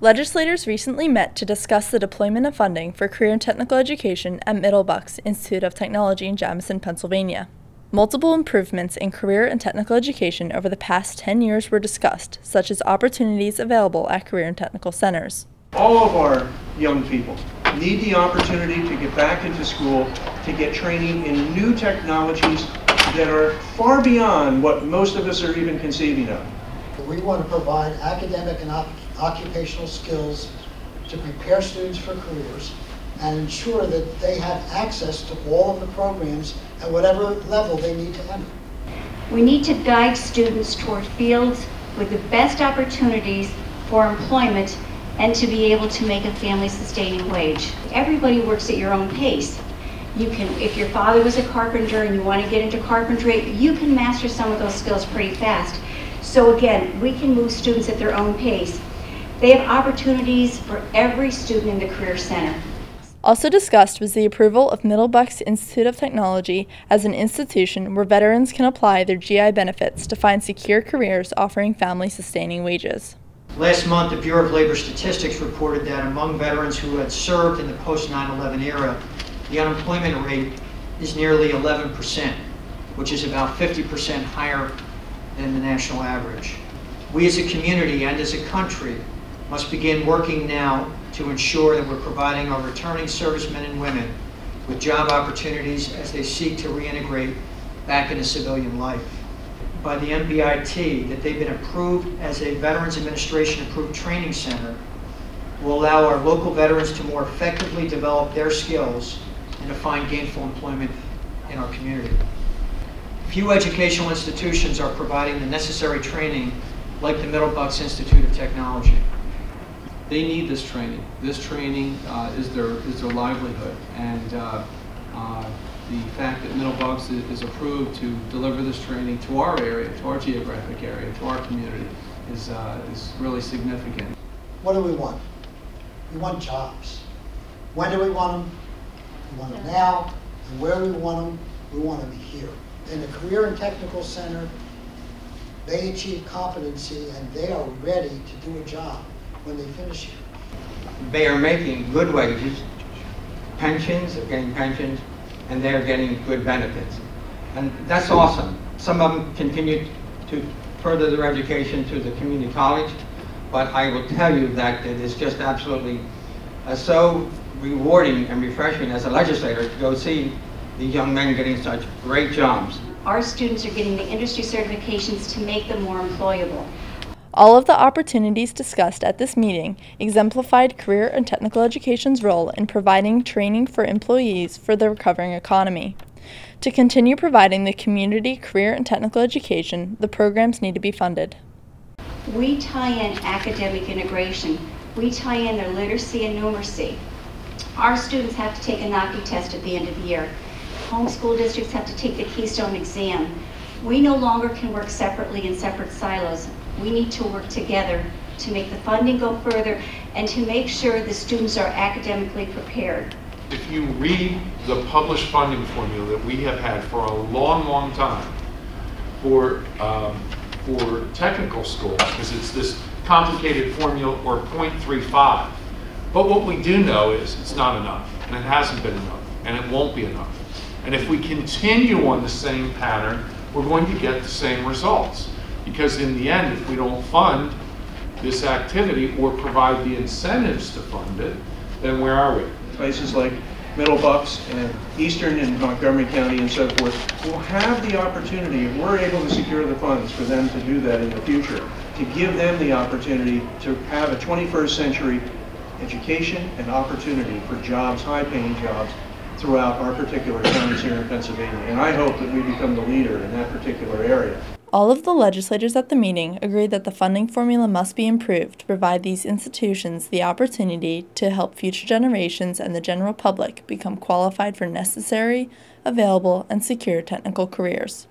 Legislators recently met to discuss the deployment of funding for career and technical education at Middle Bucks Institute of Technology in Jamison, Pennsylvania. Multiple improvements in career and technical education over the past 10 years were discussed, such as opportunities available at career and technical centers. All of our young people need the opportunity to get back into school, to get training in new technologies that are far beyond what most of us are even conceiving of. We want to provide academic and occupational skills to prepare students for careers and ensure that they have access to all of the programs at whatever level they need to enter. We need to guide students toward fields with the best opportunities for employment and to be able to make a family-sustaining wage. Everybody works at your own pace. You can, if your father was a carpenter and you want to get into carpentry, you can master some of those skills pretty fast. So again, we can move students at their own pace. They have opportunities for every student in the Career Center. Also discussed was the approval of Middle Bucks Institute of Technology as an institution where veterans can apply their GI benefits to find secure careers offering family-sustaining wages. Last month, the Bureau of Labor Statistics reported that among veterans who had served in the post-9/11 era, the unemployment rate is nearly 11%, which is about 50% higher than the national average. We as a community and as a country must begin working now to ensure that we're providing our returning servicemen and women with job opportunities as they seek to reintegrate back into civilian life. By the MBIT, that they've been approved as a Veterans Administration approved training center, will allow our local veterans to more effectively develop their skills and to find gainful employment in our community. Few educational institutions are providing the necessary training like the Middle Bucks Institute of Technology. They need this training. This training is their livelihood, and the fact that Middle Bucks is approved to deliver this training to our area, to our geographic area, to our community is really significant. What do we want? We want jobs. When do we want them? We want them now. And where do we want them? We want them here. In the Career and Technical Center, they achieve competency and they are ready to do a job when they finish here. They are making good wages, pensions, they're getting pensions, and they're getting good benefits. And that's awesome. Some of them continue to further their education through the community college, but I will tell you that it is just absolutely so rewarding and refreshing as a legislator to go see these young men getting such great jobs. Our students are getting the industry certifications to make them more employable. All of the opportunities discussed at this meeting exemplified career and technical education's role in providing training for employees for the recovering economy. To continue providing the community career and technical education, the programs need to be funded. We tie in academic integration. We tie in their literacy and numeracy. Our students have to take a NACI test at the end of the year. Homeschool districts have to take the Keystone exam. We no longer can work separately in separate silos. We need to work together to make the funding go further and to make sure the students are academically prepared. If you read the published funding formula that we have had for a long, long time for technical schools, because it's this complicated formula, or 0.35. But what we do know is it's not enough, and it hasn't been enough, and it won't be enough. And if we continue on the same pattern, we're going to get the same results. Because in the end, if we don't fund this activity or provide the incentives to fund it, then where are we? Places like Middle Bucks and Eastern and Montgomery County and so forth will have the opportunity, if we're able to secure the funds for them to do that in the future, to give them the opportunity to have a 21st century education and opportunity for jobs, high-paying jobs, throughout our particular counties here in Pennsylvania. And I hope that we become the leader in that particular area. All of the legislators at the meeting agreed that the funding formula must be improved to provide these institutions the opportunity to help future generations and the general public become qualified for necessary, available, and secure technical careers.